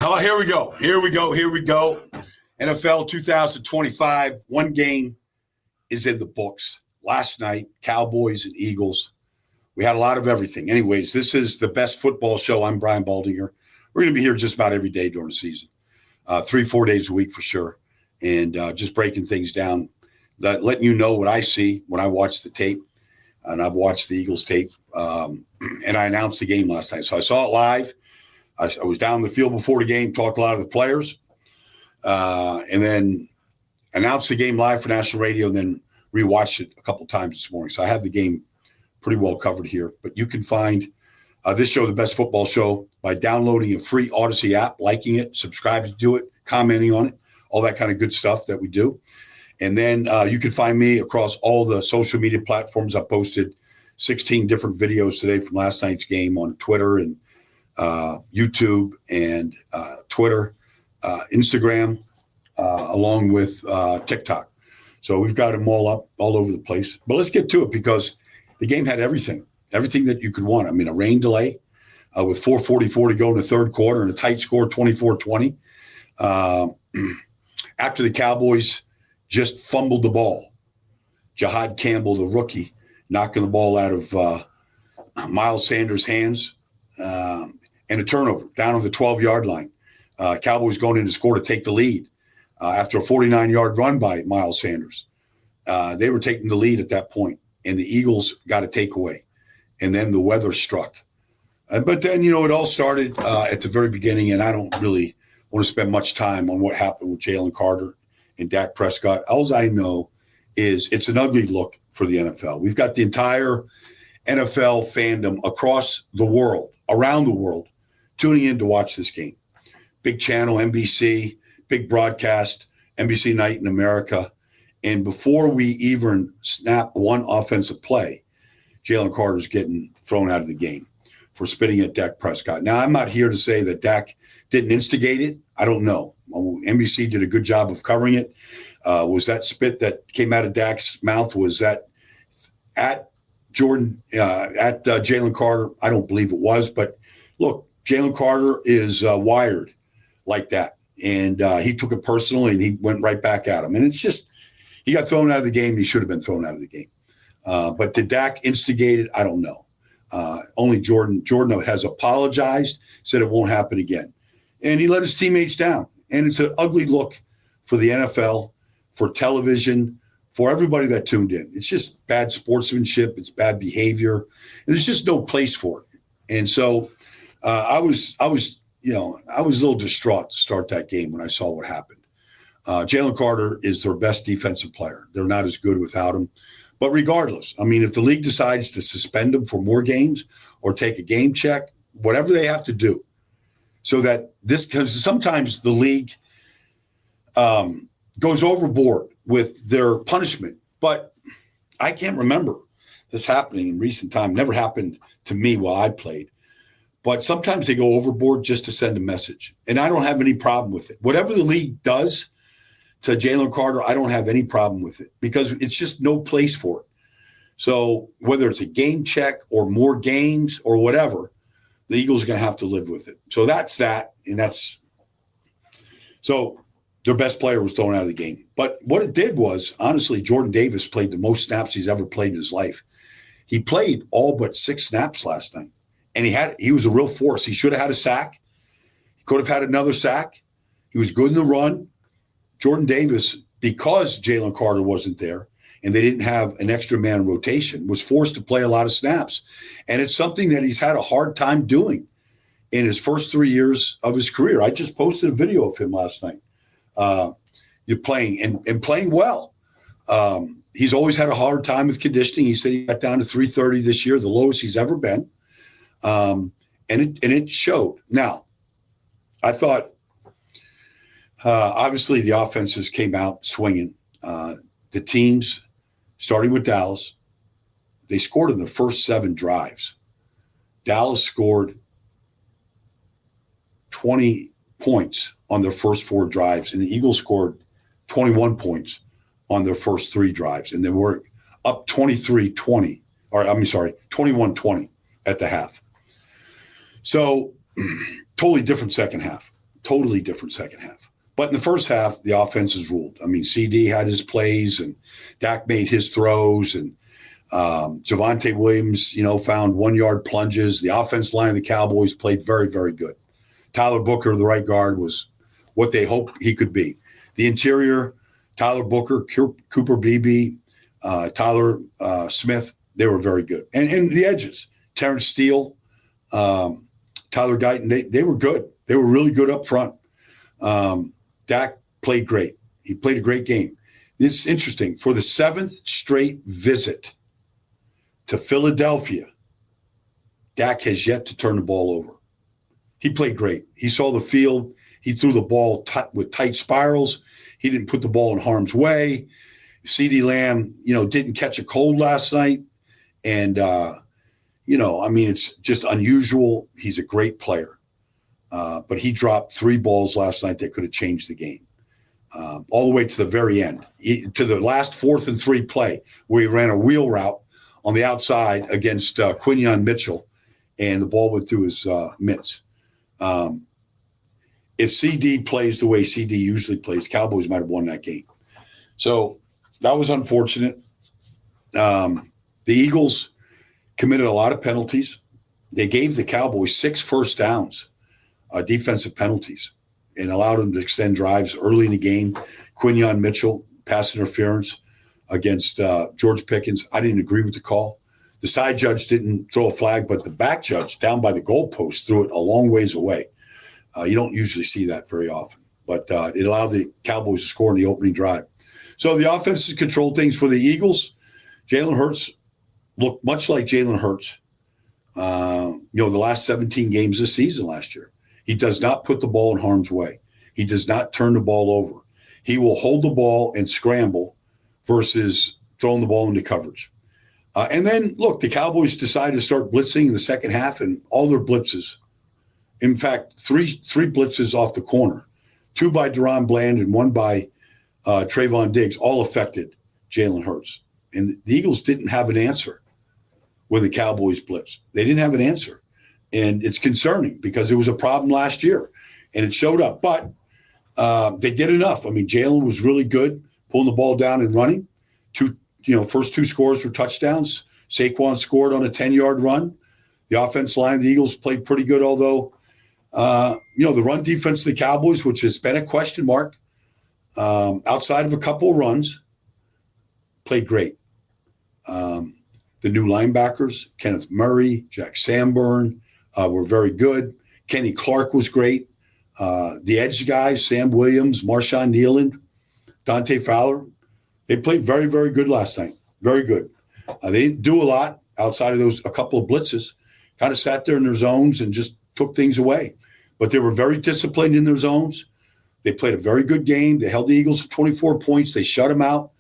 Oh, here we go. Here we go. Here we go. NFL 2025. One game is in the books. Last night, Cowboys and Eagles. We had a lot of everything. Anyways, this is the best football show. I'm Brian Baldinger. We're going to be here just about every day during the season. 3-4 days a week for sure. And just breaking things down, letting you know what I see when I watch the tape. And I've watched the Eagles tape. And I announced the game last night. So I saw it live. I was down the field before the game, talked to a lot of the players, and then announced the game live for national radio, and then rewatched it a couple times this morning. So I have the game pretty well covered here. But you can find this show, The Best Football Show, by downloading a free Odyssey app, liking it, subscribing to it, commenting on it, all that kind of good stuff that we do. And then you can find me across all the social media platforms. I posted 16 different videos today from last night's game on Twitter and YouTube and Twitter, Instagram, along with TikTok. So we've got them all up all over the place. But let's get to it because the game had everything that you could want. I mean, a rain delay with 4:44 to go in the third quarter and a tight score, 24-20. After the Cowboys just fumbled the ball, Jahad Campbell, the rookie, knocking the ball out of Miles Sanders' hands. And a turnover down on the 12-yard line. Cowboys going in to score to take the lead after a 49-yard run by Miles Sanders. They were taking the lead at that point, and the Eagles got a takeaway. And then the weather struck. But then, it all started at the very beginning, and I don't really want to spend much time on what happened with Jalen Carter and Dak Prescott. All I know is it's an ugly look for the NFL. We've got the entire NFL fandom across the world, around the world, tuning in to watch this game. Big channel, NBC, big broadcast, NBC Night in America. And before we even snap one offensive play, Jalen Carter's getting thrown out of the game for spitting at Dak Prescott. Now, I'm not here to say that Dak didn't instigate it. I don't know. NBC did a good job of covering it. Was that spit that came out of Dak's mouth, was that at Jalen Carter? I don't believe it was. But look, Jalen Carter is wired like that. And he took it personally, and he went right back at him. And it's just, he got thrown out of the game. He should have been thrown out of the game. But did Dak instigate it? I don't know. Only Jordan has apologized, said it won't happen again. And he let his teammates down. And it's an ugly look for the NFL, for television, for everybody that tuned in. It's just bad sportsmanship. It's bad behavior. And there's just no place for it. And so I was a little distraught to start that game when I saw what happened. Jalen Carter is their best defensive player. They're not as good without him. But regardless, I mean, if the league decides to suspend him for more games or take a game check, whatever they have to do, so that because sometimes the league goes overboard with their punishment. But I can't remember this happening in recent time. Never happened to me while I played. But sometimes they go overboard just to send a message. And I don't have any problem with it. Whatever the league does to Jalen Carter, I don't have any problem with it because it's just no place for it. So whether it's a game check or more games or whatever, the Eagles are going to have to live with it. So that's that. And so their best player was thrown out of the game. But what it did was, honestly, Jordan Davis played the most snaps he's ever played in his life. He played all but 6 snaps last night. And he was a real force. He should have had a sack. He could have had another sack. He was good in the run. Jordan Davis, because Jalen Carter wasn't there and they didn't have an extra man in rotation, was forced to play a lot of snaps. And it's something that he's had a hard time doing in his first 3 years of his career. I just posted a video of him last night. You're playing and playing well. He's always had a hard time with conditioning. He said he got down to 330 this year, the lowest he's ever been. And it showed. Now, I thought, obviously, the offenses came out swinging. The teams, starting with Dallas, they scored in the first 7 drives. Dallas scored 20 points on their first 4 drives, and the Eagles scored 21 points on their first 3 drives. And they were up 21-20 at the half. So totally different second half. Totally different second half. But in the first half, the offense is ruled. I mean, CD had his plays, and Dak made his throws, and Javonte Williams, found 1-yard plunges. The offense line of the Cowboys played very, very good. Tyler Booker, the right guard, was what they hoped he could be. The interior, Tyler Booker, Cooper Beebe, Tyler Smith, they were very good. And the edges, Terrence Steele, Tyler Guyton, they were good. They were really good up front. Dak played great. He played a great game. It's interesting. For the 7th straight visit to Philadelphia, Dak has yet to turn the ball over. He played great. He saw the field. He threw the ball with tight spirals. He didn't put the ball in harm's way. CeeDee Lamb, didn't catch a cold last night. And, it's just unusual. He's a great player. But he dropped 3 balls last night that could have changed the game. All the way to the very end, to the last 4th and 3 play, where he ran a wheel route on the outside against Quinyon Mitchell, and the ball went through his mitts. If CD plays the way CD usually plays, Cowboys might have won that game. So that was unfortunate. The Eagles committed a lot of penalties. They gave the Cowboys 6 first downs, defensive penalties, and allowed them to extend drives early in the game. Quinyon Mitchell, pass interference against George Pickens. I didn't agree with the call. The side judge didn't throw a flag, but the back judge down by the goalpost threw it a long ways away. You don't usually see that very often, but it allowed the Cowboys to score in the opening drive. So the offense has controlled things for the Eagles. Jalen Hurts looked much like Jalen Hurts, the last 17 games this season last year. He does not put the ball in harm's way. He does not turn the ball over. He will hold the ball and scramble versus throwing the ball into coverage. And then, look, the Cowboys decided to start blitzing in the second half, and all their blitzes, in fact, three blitzes off the corner, 2 by Deron Bland and 1 by Trayvon Diggs, all affected Jalen Hurts. And the Eagles didn't have an answer when the Cowboys blitzed. They didn't have an answer. And it's concerning because it was a problem last year, and it showed up. But they did enough. I mean, Jalen was really good, pulling the ball down and running. First 2 scores were touchdowns. Saquon scored on a 10-yard run. The offensive line of the Eagles played pretty good, although, the run defense of the Cowboys, which has been a question mark, outside of a couple of runs, played great. The new linebackers, Kenneth Murray, Jack Sanborn, were very good. Kenny Clark was great. The edge guys, Sam Williams, Marshawn Nealand, Dante Fowler, they played very, very good last night. Very good. They didn't do a lot outside of a couple of blitzes. Kind of sat there in their zones and just took things away. But they were very disciplined in their zones. They played a very good game. They held the Eagles to 24 points. They shut them out.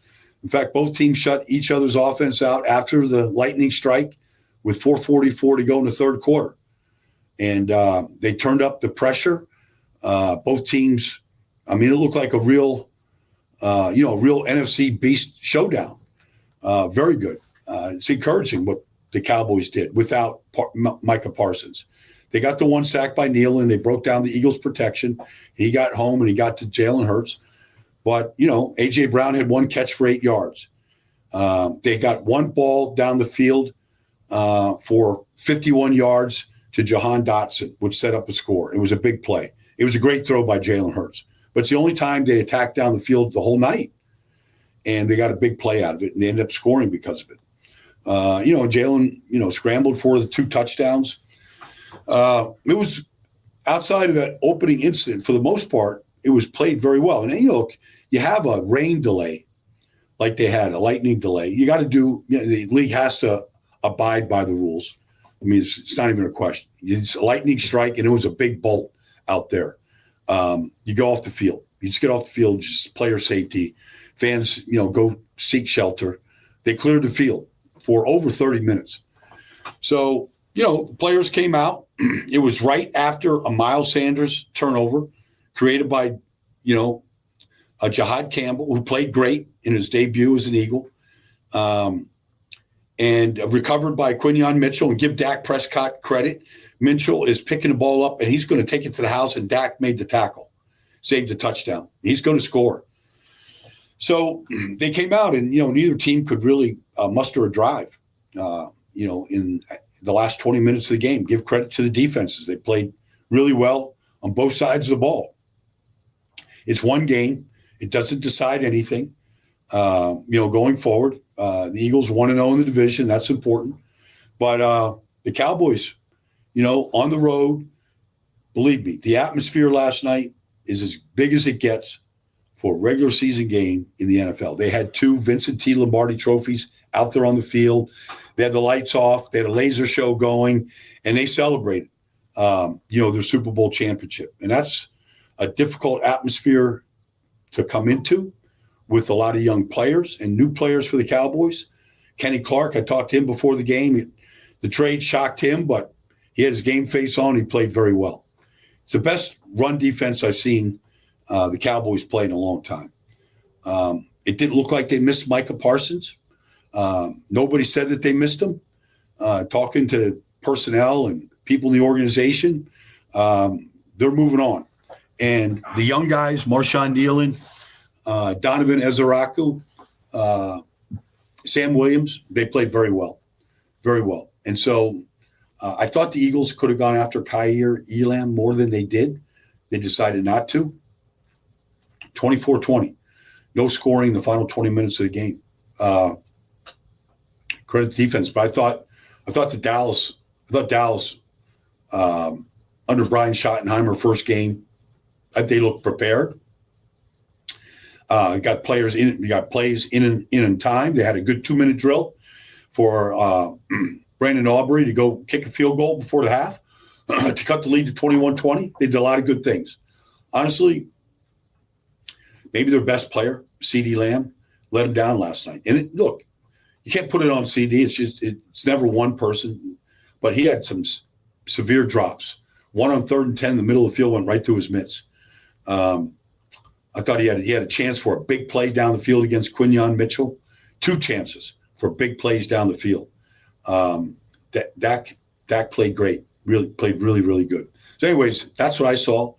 In fact, both teams shut each other's offense out after the lightning strike with 4:44 to go in the third quarter. And they turned up the pressure. Both teams, it looked like a real NFC beast showdown. Very good. It's encouraging what the Cowboys did without Micah Parsons. They got the 1 sack by Neal, and they broke down the Eagles' protection. He got home, and he got to Jalen Hurts. But, A.J. Brown had 1 catch for 8 yards. They got 1 ball down the field for 51 yards to Jahan Dotson, which set up a score. It was a big play. It was a great throw by Jalen Hurts. But it's the only time they attacked down the field the whole night. And they got a big play out of it, and they ended up scoring because of it. Jalen, scrambled for the 2 touchdowns. It was outside of that opening incident, for the most part, it was played very well. And, you have a rain delay like they had, a lightning delay. You got to the league has to abide by the rules. It's not even a question. It's a lightning strike, and it was a big bolt out there. You go off the field. You just get off the field, just player safety. Fans, go seek shelter. They cleared the field for over 30 minutes. So, players came out. It was right after a Miles Sanders turnover created by, a Jahad Campbell, who played great in his debut as an Eagle. and recovered by Quinyon Mitchell. And give Dak Prescott credit. Mitchell is picking the ball up, and he's going to take it to the house, and Dak made the tackle, saved the touchdown. He's going to score. So they came out, and, neither team could really muster a drive, in the last 20 minutes of the game. Give credit to the defenses. They played really well on both sides of the ball. It's one game. It doesn't decide anything, going forward. The Eagles 1-0 in the division. That's important. But the Cowboys, on the road, believe me, the atmosphere last night is as big as it gets for a regular season game in the NFL. They had 2 Vincent T. Lombardi trophies out there on the field. They had the lights off. They had a laser show going, and they celebrated, their Super Bowl championship. And that's a difficult atmosphere to come into with a lot of young players and new players for the Cowboys. Kenny Clark, I talked to him before the game. The trade shocked him, but he had his game face on. He played very well. It's the best run defense I've seen the Cowboys play in a long time. It didn't look like they missed Micah Parsons. Nobody said that they missed him. Talking to personnel and people in the organization, they're moving on. And the young guys, Marshawn Nealon, Donovan Ezeraku, Sam Williams, they played very well. Very well. And so I thought the Eagles could have gone after Kaiir Elam more than they did. They decided not to. 24-20. No scoring in the final 20 minutes of the game. Credit to defense. But I thought Dallas under Brian Schottenheimer, first game, they looked prepared. You got plays in and time. They had a good 2-minute drill for Brandon Aubrey to go kick a field goal before the half to cut the lead to 21-20. They did a lot of good things. Honestly, maybe their best player, CeeDee Lamb, let him down last night. And look, you can't put it on CD. It's never one person, but he had some severe drops. One on 3rd and 10 in the middle of the field went right through his mitts. I thought he had a chance for a big play down the field against Quinyon Mitchell. 2 chances for big plays down the field. Dak played great. Played really, really good. So anyways, that's what I saw.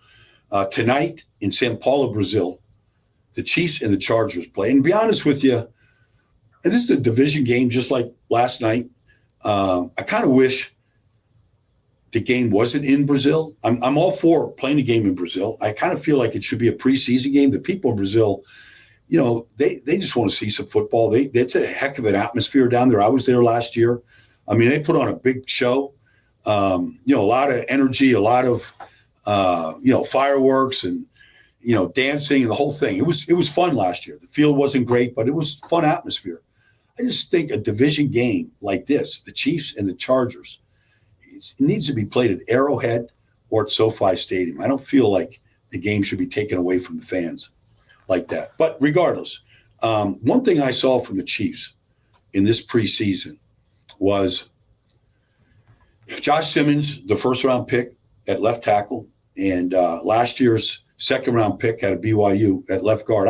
Tonight in São Paulo, Brazil, the Chiefs and the Chargers play. And to be honest with you, and this is a division game just like last night. I kind of wish the game wasn't in Brazil. I'm all for playing a game in Brazil. I kind of feel like it should be a preseason game. The people in Brazil, they just want to see some football. It's a heck of an atmosphere down there. I was there last year. I mean, they put on a big show. A lot of energy, a lot of fireworks and dancing and the whole thing. It was fun last year. The field wasn't great, but it was fun atmosphere. I just think a division game like this, the Chiefs and the Chargers, it needs to be played at Arrowhead or at SoFi Stadium. I don't feel like the game should be taken away from the fans like that. But regardless, one thing I saw from the Chiefs in this preseason was Josh Simmons, the first-round pick at left tackle, and last year's second-round pick out of BYU at left guard.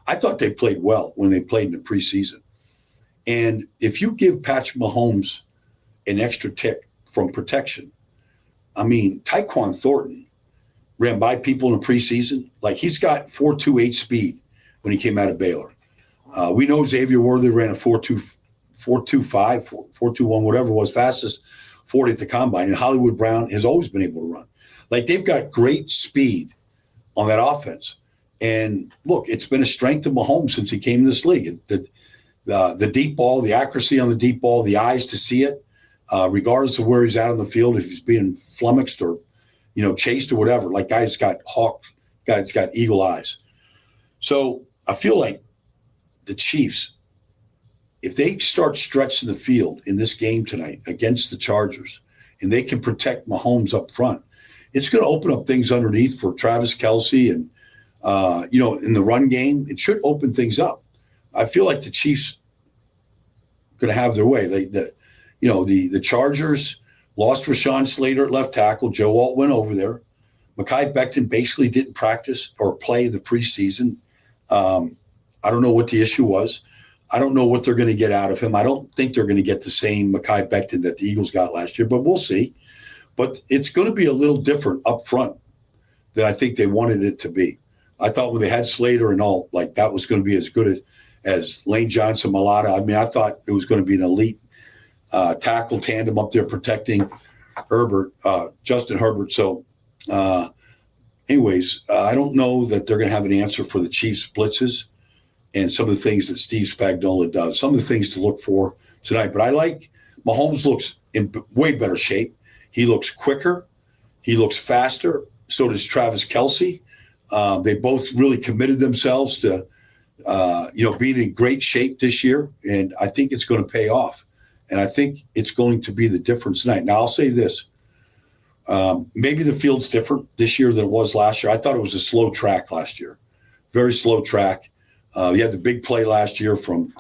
I thought they played well when they played in the preseason. And if you give Patrick Mahomes an extra tick from protection, I mean, Tyquan Thornton ran by people in the preseason. Like, he's got 4.28 speed when he came out of Baylor. We know Xavier Worthy ran a 4.25, 4.21, whatever it was, fastest 40 at the combine. And Hollywood Brown has always been able to run. Like, they've got great speed on that offense. And look, it's been a strength of Mahomes since he came to this league. The deep ball, the accuracy on the deep ball, the eyes to see it, regardless of where he's out on the field, if he's being flummoxed or, chased or whatever. Like, guy's got eagle eyes. So I feel like the Chiefs, if they start stretching the field in this game tonight against the Chargers, and they can protect Mahomes up front, it's going to open up things underneath for Travis Kelce and, in the run game. It should open things up. I feel like the Chiefs are going to have their way. The Chargers lost Rashawn Slater at left tackle. Joe Alt went over there. Mekhi Becton basically didn't practice or play the preseason. I don't know what the issue was. I don't know what they're going to get out of him. I don't think they're going to get the same Mekhi Becton that the Eagles got last year, but we'll see. But it's going to be a little different up front than I think they wanted it to be. I thought when they had Slater and all, like that was going to be as good as Lane Johnson, Malata. I mean, I thought it was going to be an elite tackle tandem up there protecting Justin Herbert. So, anyways, I don't know that they're going to have an answer for the Chiefs blitzes and some of the things that Steve Spagnuolo does. Some of the things to look for tonight. But I like Mahomes looks in way better shape. He looks quicker. He looks faster. So does Travis Kelce. They both really committed themselves to, being in great shape this year. And I think it's going to pay off. And I think it's going to be the difference tonight. Now, I'll say this. Maybe the field's different this year than it was last year. I thought it was a slow track last year. Very slow track. You had the big play last year from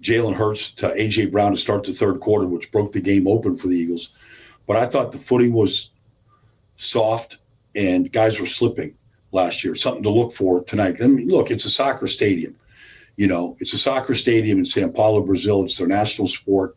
Jalen Hurts to A.J. Brown to start the third quarter, which broke the game open for the Eagles. But I thought the footing was soft and guys were slipping last year. Something to look for tonight. I mean, look, it's a soccer stadium. It's a soccer stadium in Sao Paulo, Brazil. It's their national sport.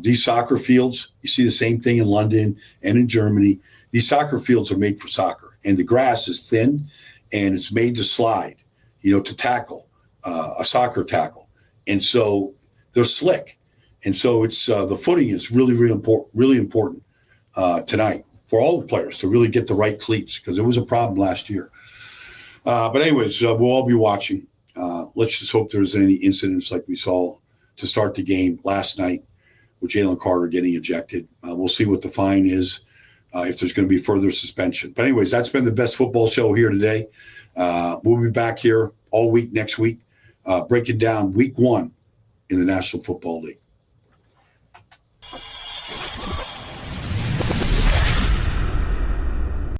These soccer fields, you see the same thing in London and in Germany. These soccer fields are made for soccer, and the grass is thin, and it's made to slide, to tackle, a soccer tackle. And so they're slick. And so it's the footing is really, really important tonight for all the players to really get the right cleats because it was a problem last year. But anyways, we'll all be watching. Let's just hope there's any incidents like we saw to start the game last night with Jalen Carter getting ejected. We'll see what the fine is, if there's going to be further suspension. But anyways, that's been the best football show here today. We'll be back here all week next week, breaking down week 1 in the National Football League.